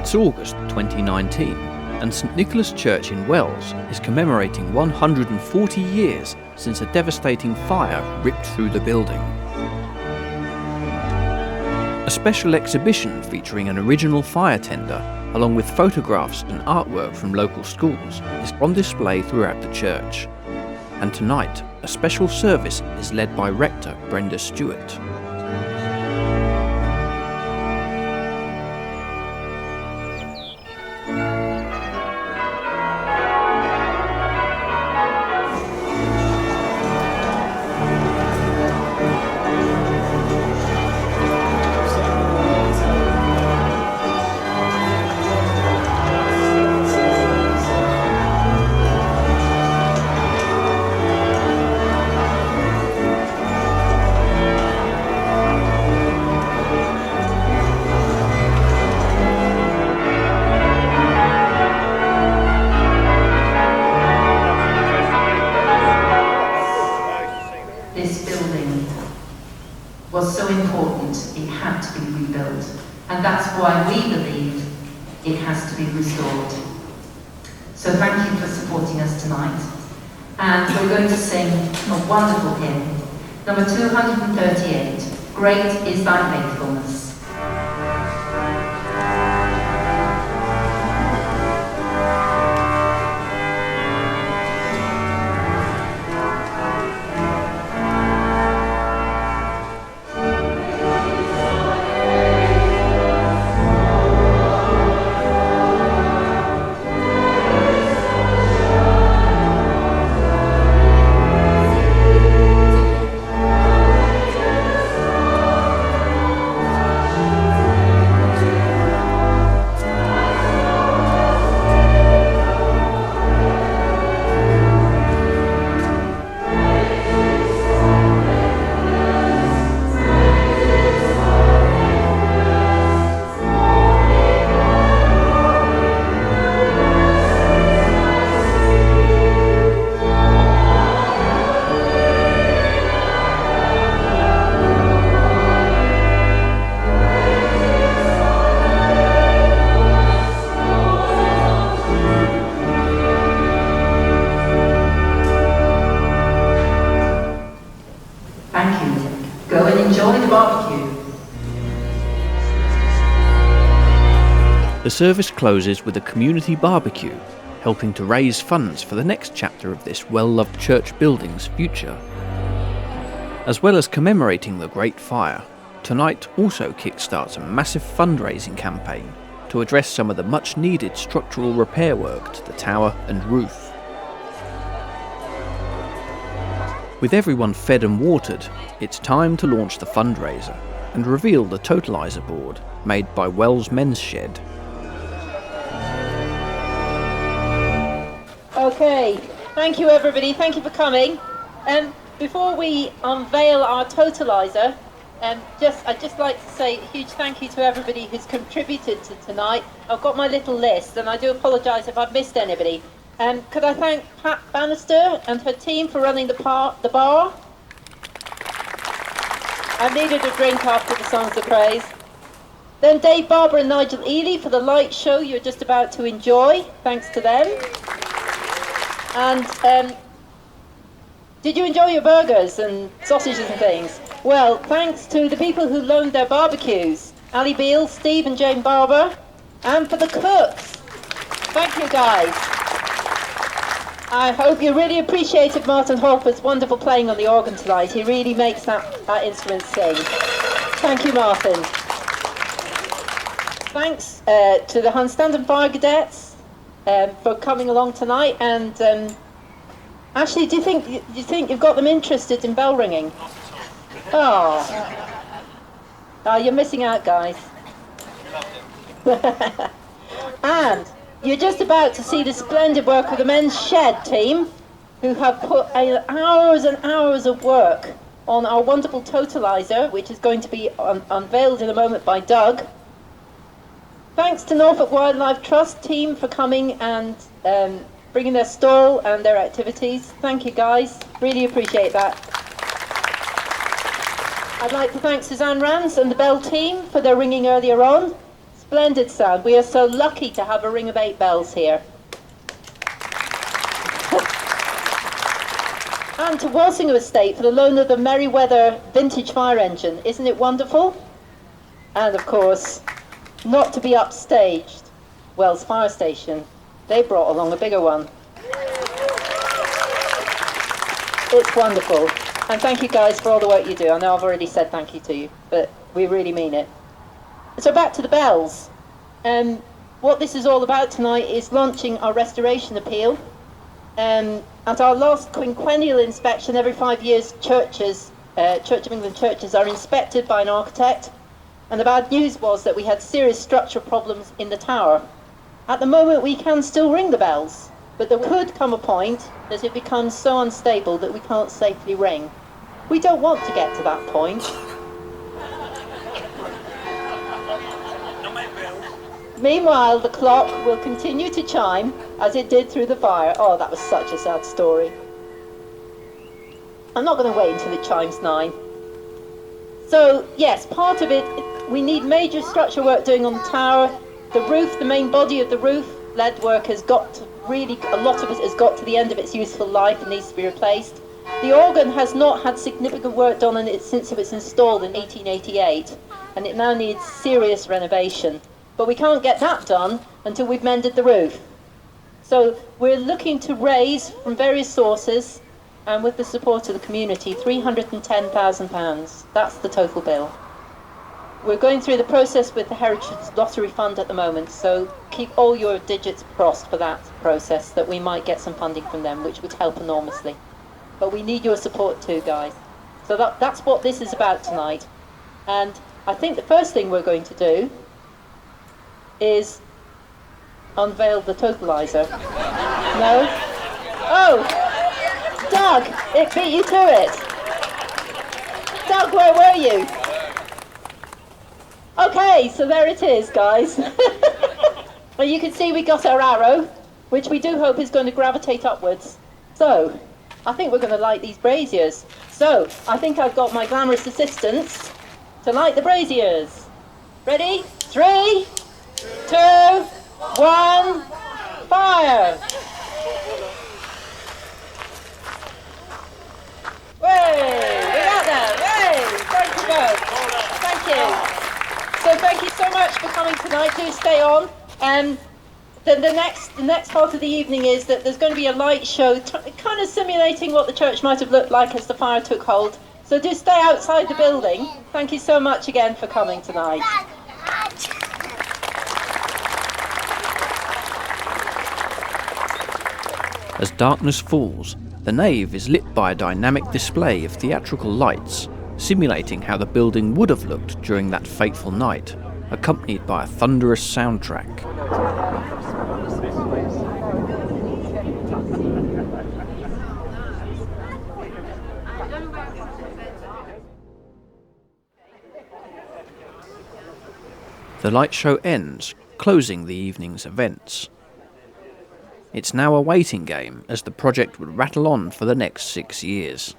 It's August 2019, and St Nicholas Church in Wells is commemorating 140 years since a devastating fire ripped through the building. A special exhibition featuring an original fire tender, along with photographs and artwork from local schools, is on display throughout the church. And tonight, a special service is led by Rector Brenda Stewart. This building was so important, it had to be rebuilt. And that's why we believe it has to be restored. So thank you for supporting us tonight. And we're going to sing a wonderful hymn, number 238, Great is Thy Faithfulness. Go and enjoy the barbecue. The service closes with a community barbecue, helping to raise funds for the next chapter of this well-loved church building's future. As well as commemorating the Great Fire, tonight also kickstarts a massive fundraising campaign to address some of the much-needed structural repair work to the tower and roof. With everyone fed and watered, it's time to launch the fundraiser and reveal the totalizer board made by Wells Men's Shed. Okay, thank you everybody, thank you for coming. Before we unveil our totalizer, I'd just like to say a huge thank you to everybody who's contributed to tonight. I've got my little list and I do apologise if I've missed anybody. Could I thank Pat Bannister and her team for running the bar? I needed a drink after the songs of praise. Then Dave Barber and Nigel Ely for the light show you're just about to enjoy. Thanks to them. And did you enjoy your burgers and sausages and things? Well, thanks to the people who loaned their barbecues. Ali Beale, Steve and Jane Barber. And for the cooks. Thank you guys. I hope you really appreciated Martin Hopper's wonderful playing on the organ tonight. He really makes that instrument sing. Thank you, Martin. Thanks to the Thunderbolts and Fire cadets for coming along tonight. And Ashley, do you think you've got them interested in bell ringing? Oh, you're missing out, guys. And you're just about to see the splendid work of the Men's Shed team, who have put hours and hours of work on our wonderful totalizer, which is going to be unveiled in a moment by Doug. Thanks to Norfolk Wildlife Trust team for coming and bringing their stall and their activities. Thank you guys, really appreciate that. I'd like to thank Suzanne Rance and the Bell team for their ringing earlier on. splendid sound. We are so lucky to have a ring of 8 bells here. And to Walsingham Estate for the loan of the Merryweather vintage fire engine. Isn't it wonderful? And of course, not to be upstaged, Wells Fire Station. They brought along a bigger one. It's wonderful. And thank you guys for all the work you do. I know I've already said thank you to you, but we really mean it. So back to the bells. What this is all about tonight is launching our restoration appeal. At our last quinquennial inspection, every 5 years, churches, Church of England churches are inspected by an architect. And the bad news was that we had serious structural problems in the tower. At the moment, we can still ring the bells, but there could come a point that it becomes so unstable that we can't safely ring. We don't want to get to that point. Meanwhile, the clock will continue to chime as it did through the fire. Oh, that was such a sad story. I'm not going to wait until it chimes 9. So, yes, part of it, we need major structural work doing on the tower. The roof, the main body of the roof, lead work has got to really, a lot of it has got to the end of its useful life and needs to be replaced. The organ has not had significant work done on it since it was installed in 1888, and it now needs serious renovation. But we can't get that done until we've mended the roof. So we're looking to raise from various sources, and with the support of the community, £310,000. That's the total bill. We're going through the process with the Heritage Lottery Fund at the moment, so keep all your digits crossed for that process, that we might get some funding from them, which would help enormously. But we need your support too, guys. So that's what this is about tonight. And I think the first thing we're going to do is unveil the totalizer. No? Oh! Doug! It beat you to it! Doug, where were you? Okay, so there it is, guys. Well, you can see we got our arrow, which we do hope is going to gravitate upwards. So, I think we're going to light these braziers. So, I think I've got my glamorous assistants to light the braziers. Ready? 3, 2, 1, fire! Way! We got there! Way! Thank you both. Thank you. So thank you so much for coming tonight. Do stay on. The next part of the evening is that there's going to be a light show, kind of simulating what the church might have looked like as the fire took hold. So do stay outside the building. Thank you so much again for coming tonight. As darkness falls, the nave is lit by a dynamic display of theatrical lights, simulating how the building would have looked during that fateful night, accompanied by a thunderous soundtrack. The light show ends, closing the evening's events. It's now a waiting game as the project would rattle on for the next 6 years.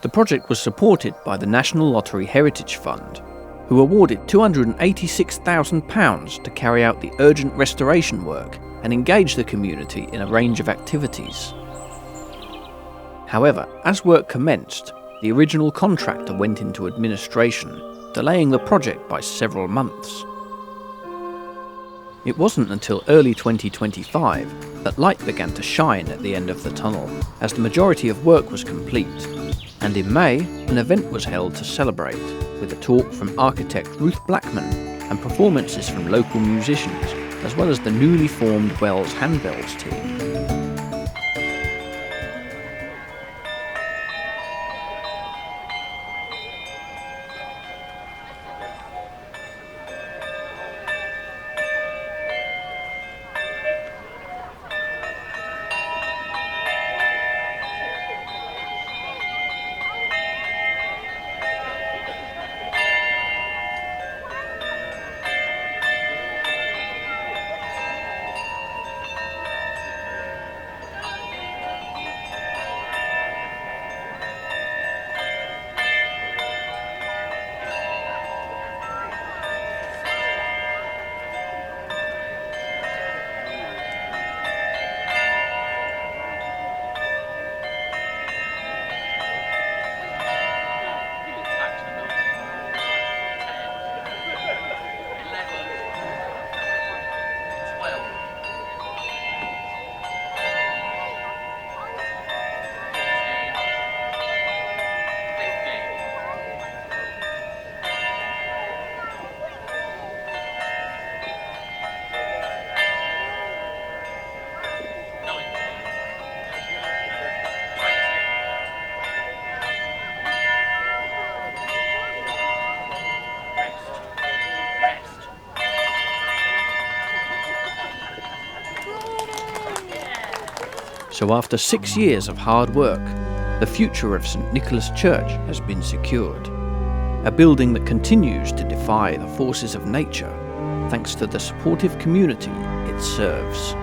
The project was supported by the National Lottery Heritage Fund, who awarded £286,000 to carry out the urgent restoration work and engage the community in a range of activities. However, as work commenced, the original contractor went into administration, delaying the project by several months. It wasn't until early 2025 that light began to shine at the end of the tunnel, as the majority of work was complete. And in May, an event was held to celebrate, with a talk from architect Ruth Blackman and performances from local musicians, as well as the newly formed Wells Handbells team. So after 6 years of hard work, the future of St Nicholas Church has been secured. A building that continues to defy the forces of nature thanks to the supportive community it serves.